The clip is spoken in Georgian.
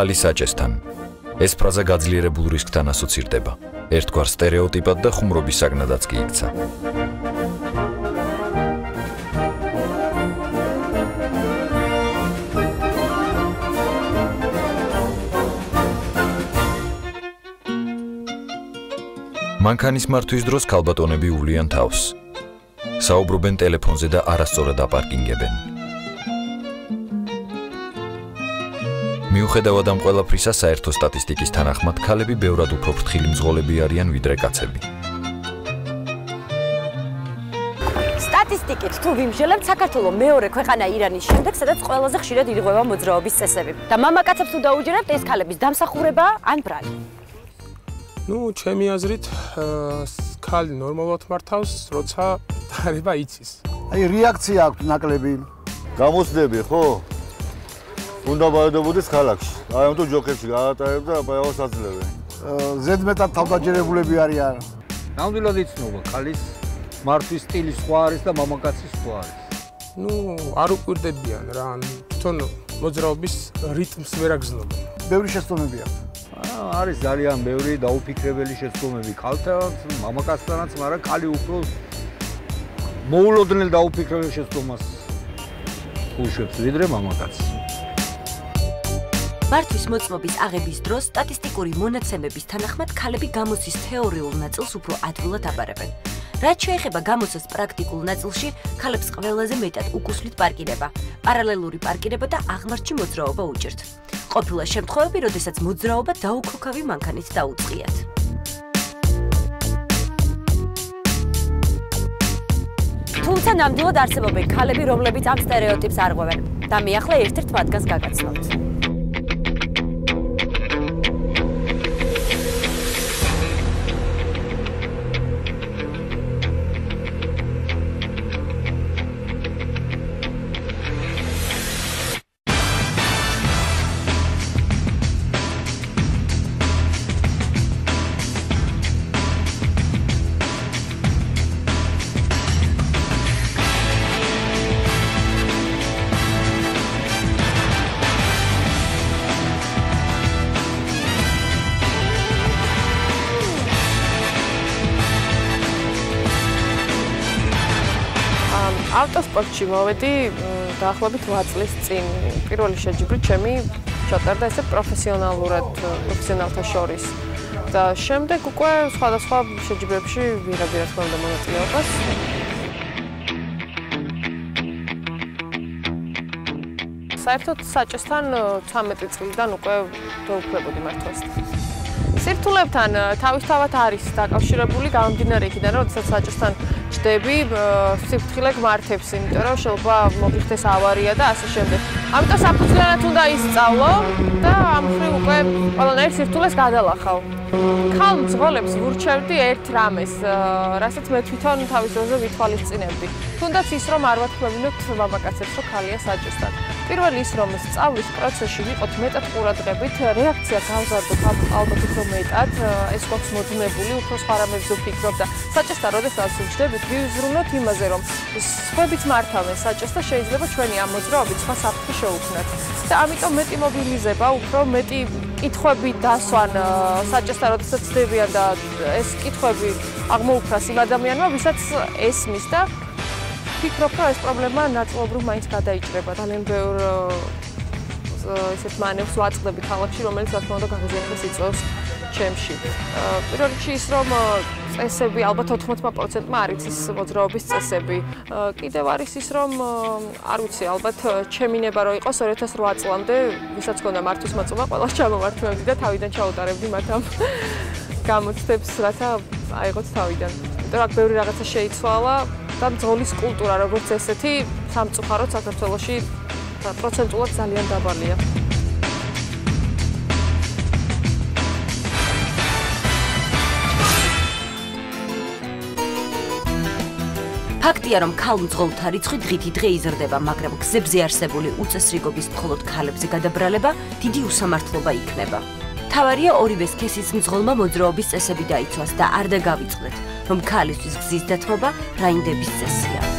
ქალი საჭესთან. ეს ფრაზა გაძლიერებულ რისკთან ასოცირდება. ერთგვარ სტერეოტიპად და ხუმრობის საგნადაც კი იქცა. მანქანის მართვის დროს ქალბატონები უვლიან თავს. საუბრობენ ტელეფონზე და არასწორად აპარკინგებენ. მიუხედავად ამ ყველაფრისა, საერთო სტატისტიკის თანახმად, ქალები ბევრად უფრო ფრთხილი მძღოლები არიან ვიდრე კაცები. სტატისტიკით თუ ვიმჟელებთ, საქართველო მეორე ქვეყანა ირანის შემდეგ, სადაც ყველაზე ხშირად ირღვევა მოძრაობის წესები. და მამაკაცებს თუ დაუჯერებთ, ეს ქალების დამსახურებაა ან ბრალი. ჩემი აზრით, ქალი ნორმალურად მართავს, როცა დარება იცის. აი რეაქცია აქვს ნაკლები. გამოსდები, ხო? უნდა ბარდებოდეს ქალაქში. აი ამიტომ ჯოქებში გაატარებ და აყავას აძლევენ. ზედმეტად თავდაჯერებულები არიან. ნამდვილად იცნობა ქალის მართვის სტილი სხვა არის და მამაკაცის სხვა არის. არ უკვირდებიან რა, თვითონ მოძრაობის რიტმს ვერ აგრძნობენ. ბევრი შეცდომები აქვს. არის ძალიან ბევრი დაუფიქრებელი შეცდომები ქალთანაც, მამაკაცთანაც, მაგრამ ქალი უფრო მოულოდნელ დაუფიქრებელ შეცდომას უშვებს ვიდრე მამაკაცი. მართვის მოწმობის აღების დროს სტატისტიკური მონაცემების თანახმად ქალები გამოცდის თეორიულ ნაწილს უფრო ადვილად აბარებენ. რაც შეეხება გამოცდის პრაქტიკულ ნაწილში, ქალებს ყველაზე მეტად უკუსლით პარკირება, პარალელური პარკირება და აღმართში მოძრაობა უჭირთ. ყოფილა შემთხვევები, როდესაც მოძრაობა დაუქროქავი მანქანით დაუწყიათ. თუმცა ნამდვილად არსებობენ ქალები, რომლებიც ამ სტერეოტიპს არღვევენ და მე ახლა ერთ-ერთ მათგანს გაგაცნობთ. ავტოსპორტში მოვედი დაახლოებით 8 წლის წინ. პირველი შეჯიბრით ჩემი ჩატარდა ესე პროფესიონალთა შორის. და შემდეგ უკვე სხვადასხვა შეჯიბრებში ვიღებდი რა თქმა უნდა მონაწილეობას. საერთოდ საჭესთან 13 წლიდან უკვე დაუქლებოდი მართვას. სირთულებთან თავისთავად არის დაკავშირებული გამომდინარე იქიდან, რომ როდესაც საჭესთან ჭდები, სიფრთხილე გმართებს, იმიტომ რომ შეიძლება მოგიხდეს ავარია და ასე შემდეგ. ამიტომ საფუძვლიანად უნდა ისწავლო და ამ მხრივ უკვე ყველანაირ სირთულეს გადალახავ. ქალ მძღოლებს ვურჩევდი ერთ რამეს, რასაც მე თვითონ თავის დროზე ვითვალისწინებდი. თუნდაც ის რომ არ ვათქმევინოთ მამაკაცებს, რომ ქალია საჭესთან. პირველი ის რომ სწავლის პროცესში ვიყოთ მეტად ყურადღებით, რეაქცია გავზარდოთ ალბათ უფრო მეტად, ეს გვაქვს მოძნებული, უფრო სხვა რამებზე ვფიქრობ და საჭესთან როდესაც ვჯდებით, ვიზრუნოთ იმაზე, რომ სხვებიც მართავენ საჭესს და შეიძლება ჩვენი ამ მოძრაობით სხვა საფრთხე შეუქმნათ. და ამიტომ მეტი მობილიზება, უფრო მეტი კითხვები დასვან საჭესთან როდესაც ვჯდებიან და ეს კითხვები აღმოუფრას იმ ადამიანმა, ვისაც ესმის და ვფიქრობ, რომ ეს პრობლემა ნაწილობრივ მაინც გადაიჭრება. ძალიან ბევრ ესეთ მანევრს ვაწყდები ქალაქში, რომელიც რა თქმა უნდა გაღიზიანებას იწვევს ჩემში. პირველ რიგში ის რომ წესები ალბათ 80%-მა არ იცის მოძრაობის წესები. კიდევ არის ის რომ არ ვიცი, ალბათ ჩემინება რო იყოს 2008 წლამდე, ვისაც ჰქონდა მართვის მოწმობა, ყველას ჩამომართმევდი და თავიდან ჩაუტარებდი მათ ამ გამოცდებს, რათა აიღოთ თავიდან. იმიტომ რომ ბევრი რაღაცა შეიცვალა და მძღოლის კულტურა როგორც ესეთი სამწუხაროდ საქართველოში პროცენტულად ძალიან დაბალია. ფაქტია, რომ ქალმძღოლთა რიცხვი დღითი დღე იზრდება, მაგრამ გზებზე არსებული უწესრიგობის მხოლოდ ქალებზე გადაბრალება დიდი უსამართლობა იქნება. თავარია ორივე სქესის მძღოლმა მოძრაობის წესები დაიცვას და არ დაგავიწყდეთ, რომ ქალისთვის გზის დათმობა რაინდების წესია.